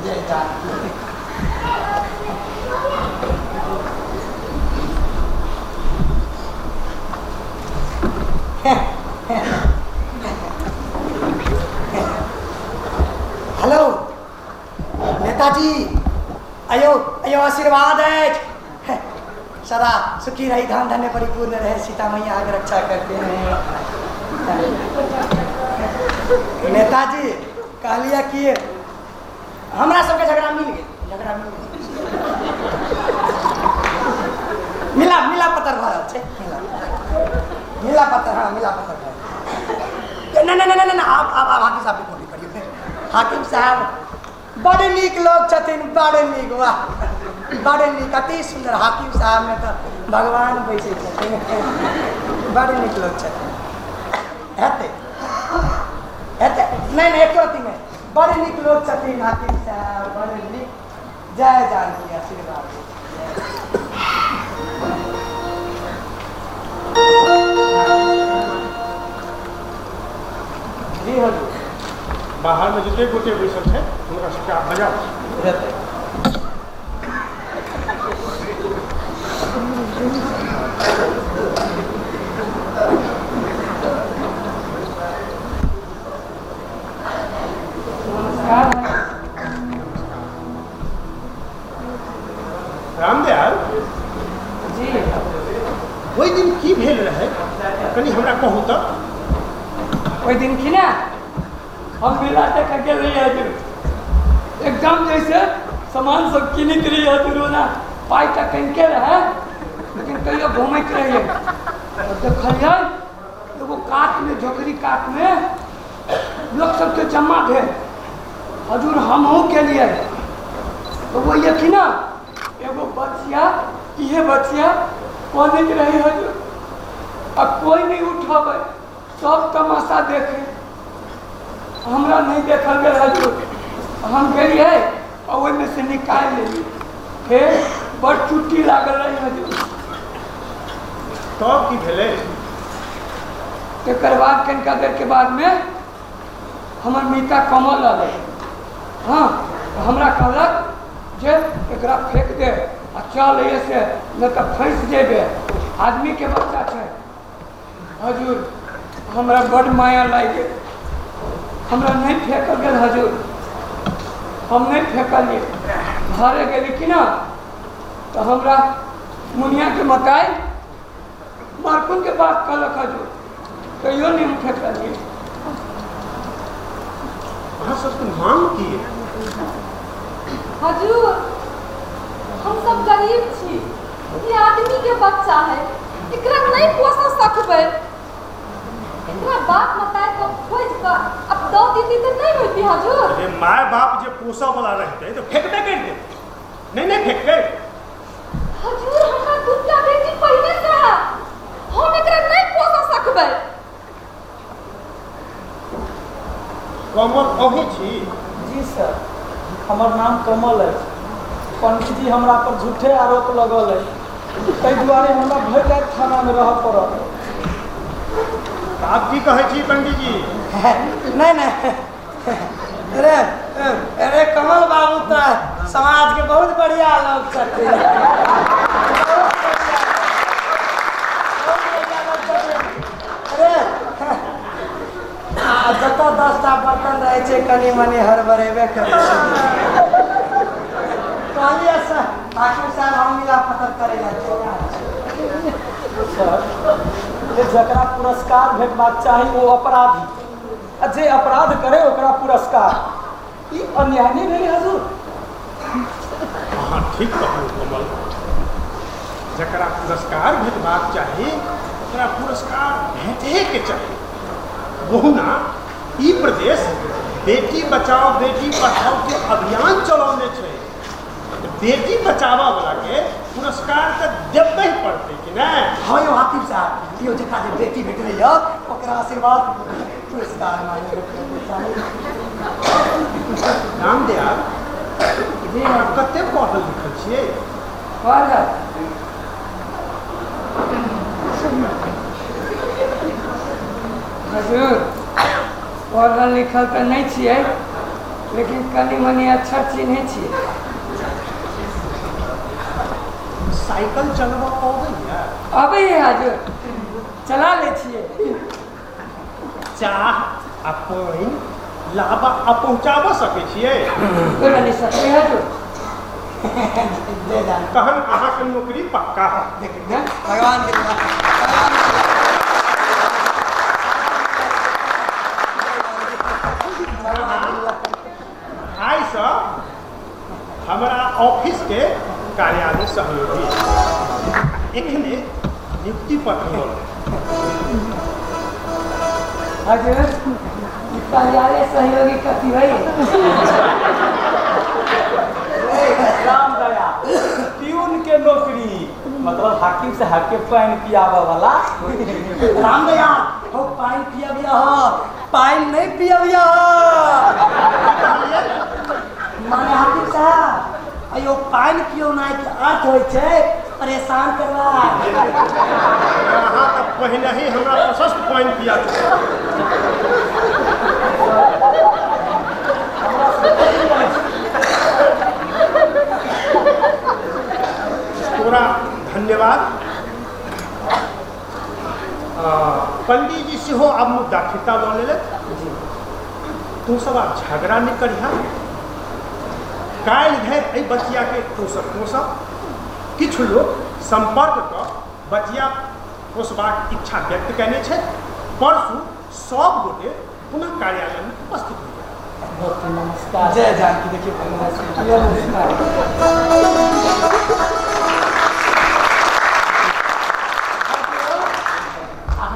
जय जानकी। हेलो नेताजी अयो अयो आशीर्वाद है सदा सुखी रही धन धन्य परिपूर्ण रहे सीता मैया आगे रक्षा करते हैं। नेताजी कहलिए कि हमरा सबके झगड़ा मिल मिला मिला पत्थर भऽ रहल छै। मिला पत्थर हाँ मिला पत्थर नहीं आप हाकिम साहब के फोन करिए। हाकिम साहब बड़े नीक लोग छथिन बड़े नीक वाह बड़े नीक अति सुंदर हाकिम साहब में तो भगवान बैसे छथिन बड़े नीक लोग छथिन। हेतै नहीं नहीं एक रति में बड़े निक लोग छथिन हाकिम साहब बड़े निक जय जानकी आशीर्वाद जी हजूर बाहर में जितने गोटे बैसल है उनका सबके आप बजाओ रामदयाल जी वही दिन की भेल रहे कनी हमरा कहू तो ओहि दिन की ना हम मेला देख गेल रही हजूर एकदम जैसे सामान सब किनित रही हजूर ना पाई तक कनिके रहे लेकिन कहियो घूमैत रहिए देखलिए एगो कात में झोकरी कात में लोग सबके जमा भेल हजूर हमहूँ केलिए तो वो ये कि ना एगो बचिया इहे बचिया कहैत रही हजूर अब कोई नहीं उठबै सब तमाशा देखे हमरा नहीं देखल गया हजूर हम गेलिए और ओहि में से निकाल लेलिए फिर बड़ चुट्टी लागल रही हजूर तब की भेले तकर बाद कनिका देर के बाद में हमर मीता कमल अल हाँ तो हमरा कहलक जे एकरा फेंक दे आ चल ऐसे नहीं तो फंस जेबे आदमी के बच्चा है हजूर हमरा बड़ माया लागि गेल हमरा नहीं फेंकल गेल हजूर हम नहीं फेंकलिए घरे गेली कि ना तो हमरा मुनिया के मकाई मारकुन के बात कहलक हजूर कहियो नहीं हम फेंकलिए वहाँ सबके मांग की हजूर हम सब गरीब छी ये आदमी के बच्चा है एकरा नहीं पोस सकबै एकरा बाप मताई को खोज कर अब दो दीदी तो नहीं होती हजूर अरे माय बाप जो पोसा वाला रहते तो फेंकते कर दे नहीं फेंकते हजूर हमरा दूटा बेटी पहले से है हम एकरा नहीं पोस सकबै कमल अही छी जी सर हमर नाम कमल है पंडित जी हमरा पर झूठे आरोप लगल है ताहि दुआरे हमरा भरि राति थाना में रह पड़ल आप की कहे छी पंडित जी नहीं नहीं अरे अरे कमल बाबू तो समाज के बहुत बढ़िया लोग छथिन अरे जत 10टा बर्तन रहे छै कनी मनी हड़बड़ेबे करे कहलिए सर ठाकुर साहब हम मिला पतर करे सर जे जकरा पुरस्कार भेटबाक चाही वो अपराधी आ जे अपराध करे ओकरा पुरस्कार ई अन्याय नहीं भेलै हजूर हाँ ठीक कहू कमल जकरा पुरस्कार भेटबाक चाही ओकरा पुरस्कार भेटे के चाही बहुना ई प्रदेश बेटी बचाओ बेटी पढ़ाओ के अभियान चलौने छै बेटी बचावा वाला के पुरस्कार तो देबे ही पड़ते कि नहीं हाँ यो हाकिम साहब यो जेकरा जे बेटी भेट रही है ओकरा आशीर्वाद पुरस्कार मांगे रामदयाल जी कते पढ़ल लिखल छियै हजूर पढ़ल लिखल तो नहीं छियै लेकिन कनी मनी अच्छा चिन्है छियै साइकिल चलबा अबैया अबै हजूर चला ले छियै चाह आ पानि लाबा आ पहुँचाबऽ सकै छियै कोना नहीं सकते हजूर दे जान तहन अहाँके नौकरी पक्का है देखिए भगवान के कृपा भगवान के आइ से हमरा ऑफिस के कार्यालय सहयोगी एखने नियुक्ति पत्र मिलल हजूर कार्यालय सहयोगी कथी है राम दया प्यून के नौकरी मतलब हाकिम साहब के पानी पियावा वाला राम दया हो पानी पिया भी हो पानी नहीं पियबिया माने हाकिम साहब अयो पानी पियो ना के अर्थ होय छै परेशान करवा यहाँ तक पहले ही हमरा प्रशस्त पानी पिया तोरा धन्यवाद पंडित जी से हो अब मुद्दा खिता बोले ले तू सब आप झगड़ा नहीं करिहा काल है ए बचिया के तू सब किछ लोग संपर्क कर बचिया पोसबाक इच्छा व्यक्त करने छे परसू सब गोटे पुनः कार्यालय में उपस्थित हो जाए बहुत नमस्कार जय जानकी देखिए नमस्कार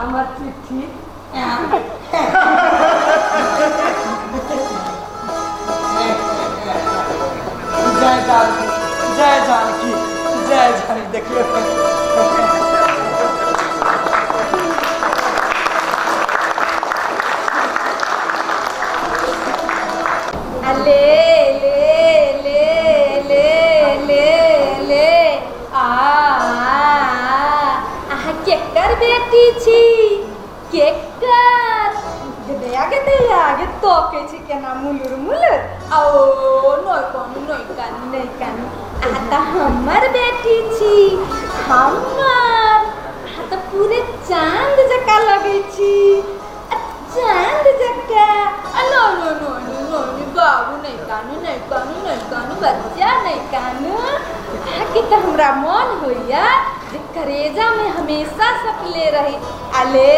हमार चिट्ठी जय जानकी देखिए ले ले ले ले ले ले केकर बेटी छी केकर गदे आगे तो के छी केना मुलुर मुलुर ओ नय कान आता हमर बेटी छी हमर आता पूरे चांद जका लगे छी चांद जका नो बाबू नहीं कानू बच्चा नहीं कानू कि तो हमरा मन होइया जे करेजा में हमेशा सपले रही ले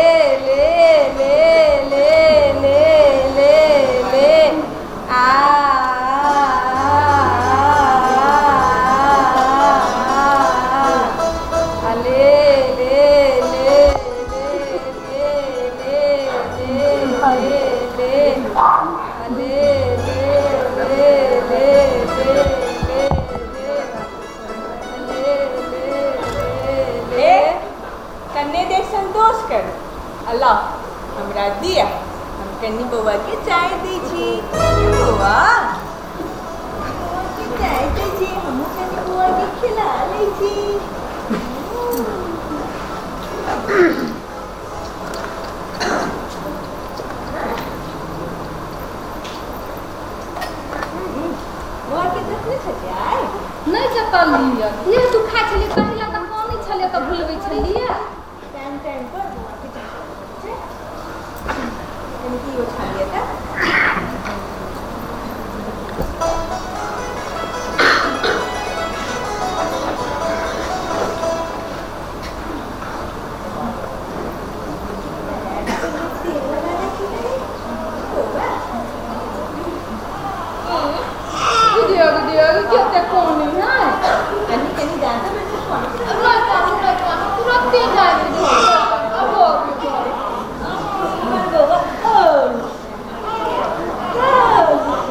ले ले ले ले ले ले आ संतोष कर अल्लाह हमरा दिया हम कन्नी बउआ के चाय दी छी बउआ के चाय दी छी हम कन्नी बउआ के खिला लै छी बउआ के देखने छ चाय नहीं जतलिए ये दुखा छले कहिला त पानी छले त भूलबै छलिए टाइम पर बुआ के जाए इनकी वो छा लिया था दिया क्या क्या कौन है कहीं जाता मैं तो कौन तुरंत ही जाएगी अब वो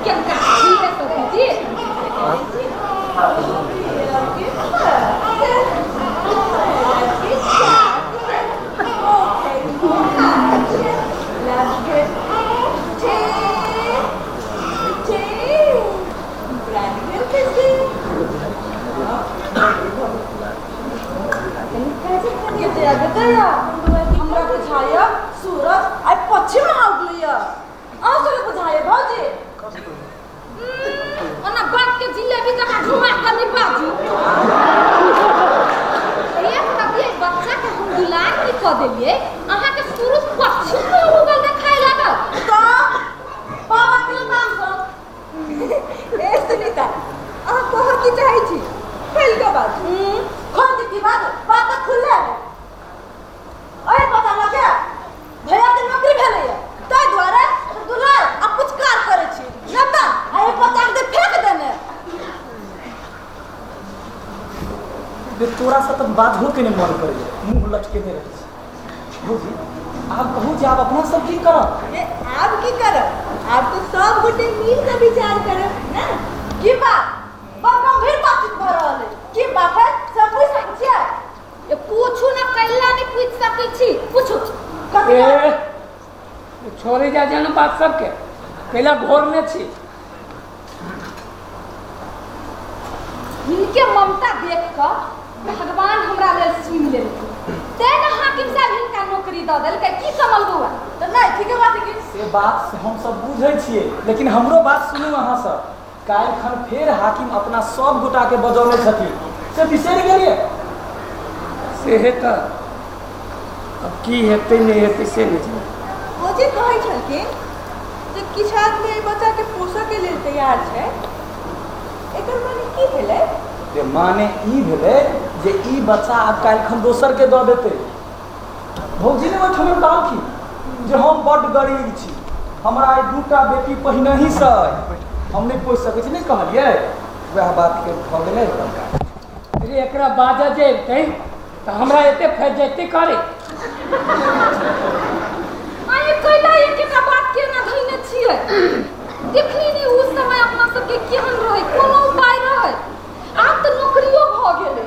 क्या काफी है तो जी हमरा बुझाया सूरज आई पश्चिम आ गलिया आसरे बुझाया भौजी ओना बात के जिलेबी जका घुमा के नहीं बाजू एक तबिए बच्चा के हम दुलार की क देलिए अहा के सूरज पश्चिम में उगल देखाय लागल का बाबा के नाम से ए सुनीता आ कह की चाहि छी फेल के बात खोद की बात खुले ओए पता लगे भैया के नौकरी भेले है ताई द्वारा दुलार आ पुचकार करे छी न त आए पता के फेंक देने बे तोरा से तो बात हो के नहीं मन करे मुंह लटके दे रहे भौजी आप कहूं जे आप अपना सब की करब आप की करब आप तो सब गोटे मिल के विचार करब ना की बात बड़ गंभीर बातचीत भ रहल है की बात है सब पूछ सकै छियै ये पूछू ना कैला नहीं पूछ सकै छी पूछू ए छोड़े जा जाना बात सबके पहला घोर में छी इनके ममता देख कर भगवान हमरा लेल सुन ले ते न हाकिम साहब इनका नौकरी द देल के की कमल बउआ तो नहीं ठीक है बात है से बात हम सब बुझे छिए लेकिन हमरो बात सुनू अहाँ सब काल खन फेर हाकिम अपना सब गोटा के बजौने छथिन से बिसरि गेलिए से हेत अब की हेतै नहीं हेतै से नहीं जाने वो जे कहै छलखिन जे किछु आदमी एहि बच्चा के पोषऽ के लेल तैयार छै एकर माने की भेलै ते माने ई भेलै जे ई बच्चा आब काल खन दोसर के दऽ देतै भौजी ने ओहिठाम कहलखिन जे हम बड्ड गरीब छी हमरा ई दूटा बेटी पहिनहि से हम नहीं पोसि सकै छी नहीं कहलिए वएह बात के भऽ गेलै अरे एकरा बाजा जे अयतै तऽ हमरा एते फैजैती करे आइ कैला एक बात के ना धइने छियै देखली नहीं उस समय अपना सबके केहन रहे कोनो उपाय रहे आब तऽ नौकरियो भ गेलै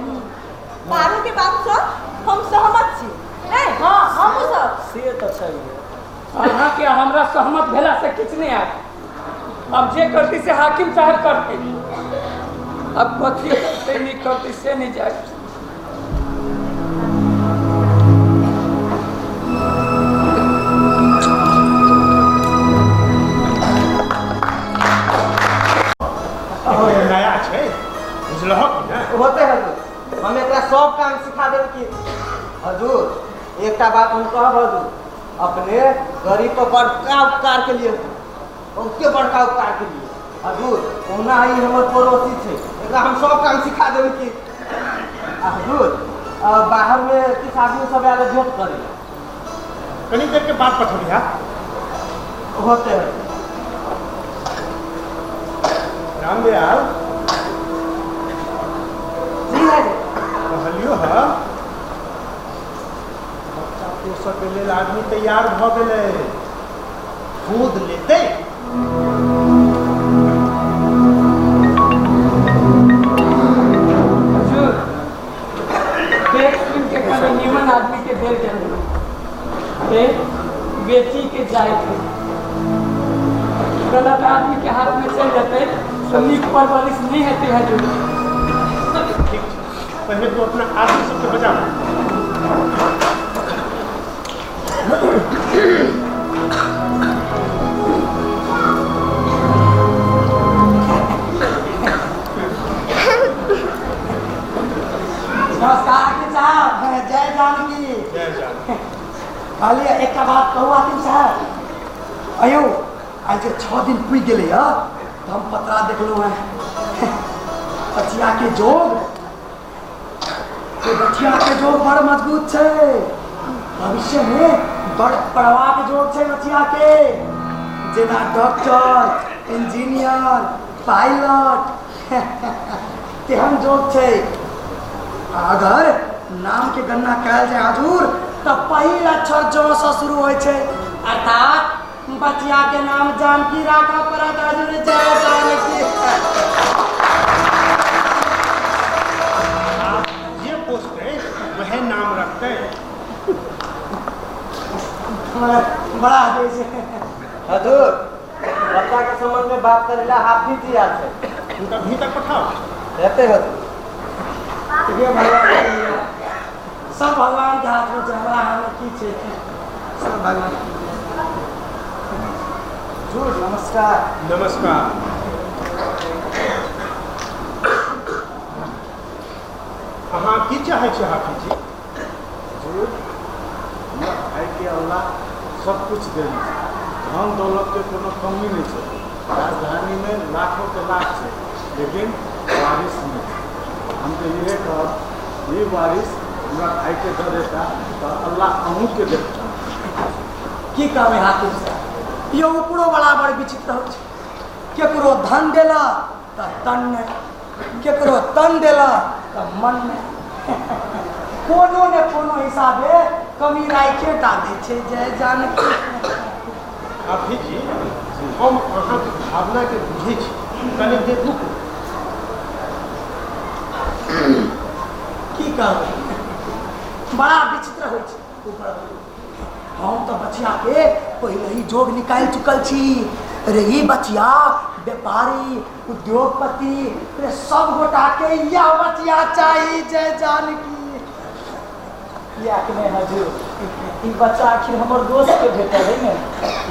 बाबू के बात से हम सहमत छी नहीं हां हम सब से तऽ छै अहाँ के हमरा सहमत भेला से किछु नहीं आयत अब जे करती से हाकिम साहब करते अब कथी करते नहीं करती से नहीं जाए नया छै बुझलह कि ना होते हजूर हम एकरा सब काम सिखा देब कि हजूर एकटा बात हम कहब हजूर अपने गरीब पर बड़का उपकार के लिए बहुते बड़का उपकार के लिए हजूर ओना ही हमर पड़ोसी छै एकरा हम सब काम सिखा देब कि हजूर बाहर में किछु आदमी सब आयल भेंट करे कनी देर के बाद पठबिया होते है रामदयाल जी है कहलियो है बच्चा पोसऽ के लेल आदमी तैयार भऽ गेलै गोद लेतै हुजूर देख सुन के कभी निमन आदमी के देर के बेटी के जाए थे गलत आदमी के हाथ में चल जाते तो नीक परवरिश नहीं हेतै हजूर ठीक छै पहले तो अपना आदमी सबके बजा नमस्कार हाकिम साहब जय जानकी जय जानकी कहलिए एक बात कहू हाकिम साहब अयो आज जे 6 दिन पुगि गेलै तऽ हम पतरा देखलहुँ हैं बचिया के जोग बचिया के जोग बड़ मजबूत छै भविष्य में बड़ पढ़वा के जोग छै बचिया के जेना डॉक्टर इंजीनियर पायलट तेहन जोग छै अगर नाम के गणना कयल जाए हजूर तो पहिल अक्षर जो से शुरू होय छै अर्थात बचिया के नाम जानकी राखऽ पड़त हजूर जय जानकी जे पोसतै वह नाम रखतै बड़ा आदेश है हजूर बच्चा के संबंध में बात करे ला हाफिज जी आल छै उनका भीतर पठाओ रहते हजूर ये भगवान सब भगवान के हाथ में छै हमरा हाथ में की छै सब भगवान हजूर नमस्कार नमस्कार अहाँ की चाहै छी हाफिज जी हजूर हमरा भाई के अल्लाह सब कुछ देने धन दौलत के कोनो कमी नहीं है राजधानी में लाखों के लाख है लेकिन बारिश नहीं है हम तो ये कहब ये बारिश हमरा भाई के दे देता तो अल्लाह अहूँ के देता की कहबै हाकिम साहब यो उपरो बड़ा बड़ विचित्र हो छै केकरो धन देला तऽ तन नहीं केकरो तन देला तऽ मन नहीं कोनो ने कोनो हिसाबे कमी राखे टा दै छै जय जानकी हाफिज जी हम अहाँ के भावना के बुझै छी कनि देखू की कहबै बड़ा विचित्र होइ छै ऊपर हम तो बचिया के पहले ही जोग निकाल चुकल छी। अरे ये बचिया व्यापारी उद्योगपति रे सब गोटा के यह बचिया चाहिए। जय जानकी। याकने हजूर ई बच्चा आखिर हमर दोस्त के भेटल है ने,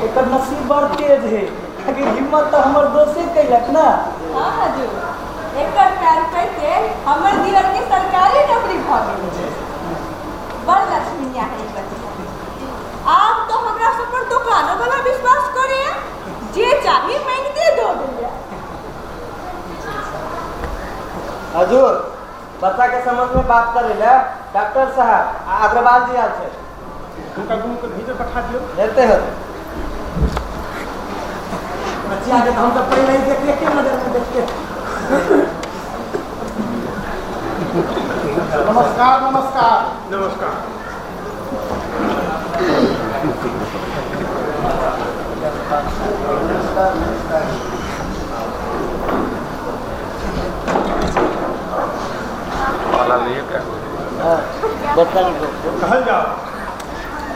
एकर नसीब बड़ तेज है। अगर हिम्मत तो हमर दोस्ते कैलक ना। हाँ हजूर एकर पैर पे के हमर दियर के सरकारी नौकरी भ गेल। बड़ लक्ष्मीया है ई बच्चा। आप तो हमरा सब पर दुकानों वाला विश्वास करिए, जे चाहिए मांगते दो दिया। हजूर बच्चा के समझ में बात करे ले डॉक्टर साहब अग्रवाल जी आल छे। उनका गुरु के भीतर बैठा दियो। लेते हैं बचिया के हम तो पहले ही देख के नजर में देख के। नमस्कार नमस्कार नमस्कार। कहल जाओ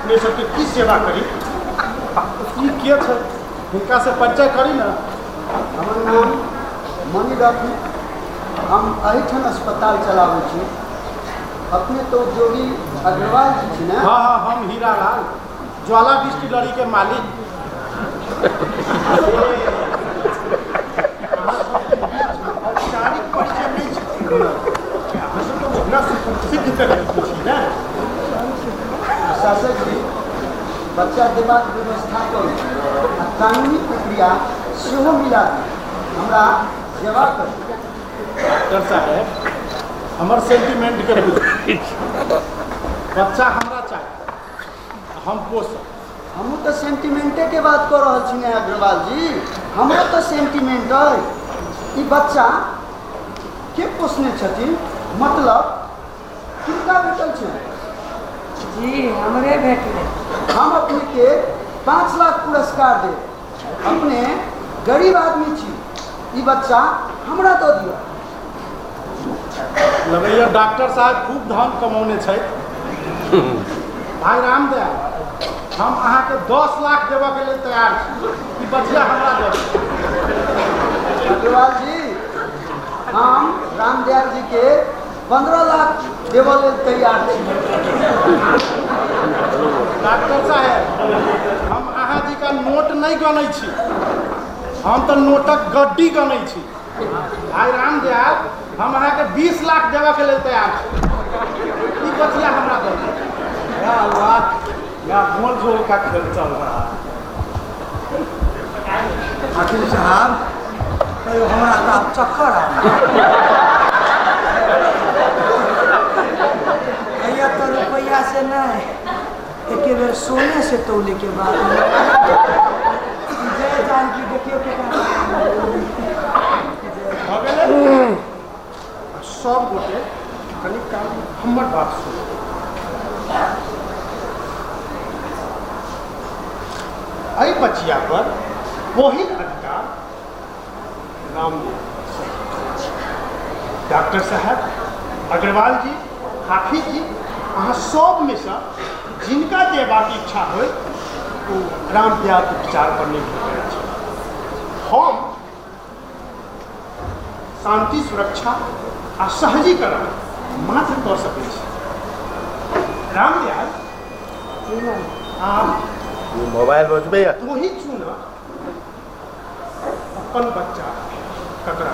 अपने सबके की सेवा करी। की के छै हिनका से परिचय करी ना। हमर नाम मणि रत्न, हम एहिठाम अस्पताल चलाबै छी। अपने तो उद्योगी अग्रवाल जी छी ना। हाँ हाँ हम हीरालाल ज्वाला डिस्टिलरी के मालिक। औपचारिक परिचय नहीं छै। अहाँ सब तो अपना सिद्ध कर छी ना। शासक जी बच्चा देबाक व्यवस्था करू आ कानूनी प्रक्रिया सेहो मिला हमरा सेवा करू। डॉक्टर साहब हमर सेंटिमेंट के बुझ बच्चा हमरा चाहिए हम पोसब। हमहूँ तो सेंटिमेंटे के बात कर रहा छी ने अग्रवाल जी। हमरो तो सेंटिमेंट है। ई बच्चा के पोसने छथिन, मतलब किनका भेटल छै? जी हमरे भेटले। हम अपने के 5 लाख पुरस्कार दे। अपने गरीब आदमी छी, ई बच्चा हमरा दो दियो। लगैया डॉक्टर साहब खूब धन कमौने छै। भाई रामदयाल हम अहाँ के 10 लाख देबऽ के लिए तैयार छी। ई बचिया हमरा दे दियौ। अग्रवाल जी हम रामदयाल जी के 15 लाख देवऽ लेल तैयार छी। डॉक्टर साहब हम अहाँ जी का नोट नहीं गनै छी, हम तो नोटक गड्डी गनै छी। भाई रामदयाल हम अहाँ के 20 लाख देबऽ के लिए तैयार छी। ई बचिया हमरा दे दियौ। या अल्लाह, या मोल जोल का खेल चल रहा है। वकील साहब कहियो हमरा तो अब चक्कर आ भैया तो रुपया से नहीं, एक बेर सोने से तौले के बाद। जय जानकी देखियो के सब गोटे कनी काल हमर बात सुनो। एहि बचिया पर वही अधिकार नाम डॉक्टर साहब अग्रवाल जी हाफिज जी अहाँ सब में से जिनका देबाक इच्छा हो वो रामदयाल उपचार पर निर्भर करै छै। हम शांति सुरक्षा आ सहजीकरण मात्र कऽ सकै छी। रामदयाल आप मोबाइल बजबे वही चुना अपन बच्चा ककरा।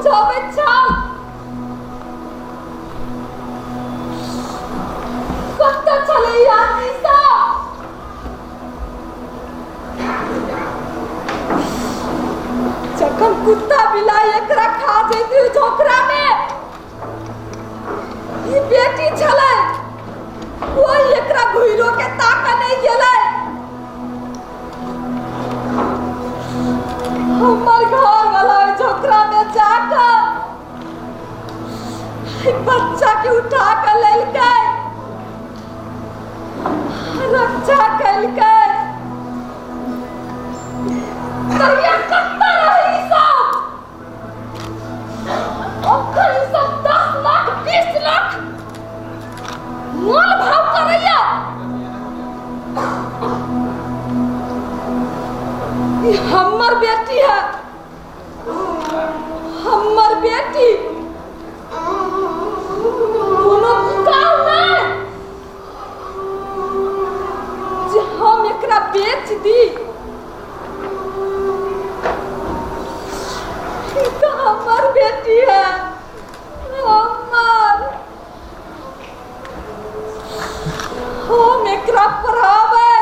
सब छाव कत्ता चले यार निशा जखन कुत्ता बिलाई एकरा खा जैती झोकरा में ई बेटी छले कोई एकरा घुइरो के ताका नहीं गेलै हमर घर वाला झोकरा में जाकर बच्चा के उठा कर लेलकै रक्षा कैलकै तहिया कत्ता रही सब अखन सब 10 लाख 20 लाख मोल भाव करैया ई हमर बेटी है हमर बेटी कोनो काम नहीं जे हम एकरा बेच दी तो हमर बेटी है हमर हम एकरा पढ़ाबै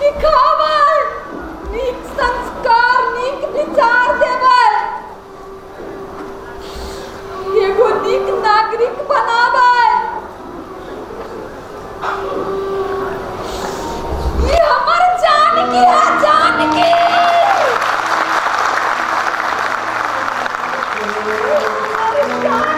लिखाबै नीक संस्कार नीक विचार देबै एगो नीक नागरिक बनाबै ये हमर जानकी है जानकी हमारे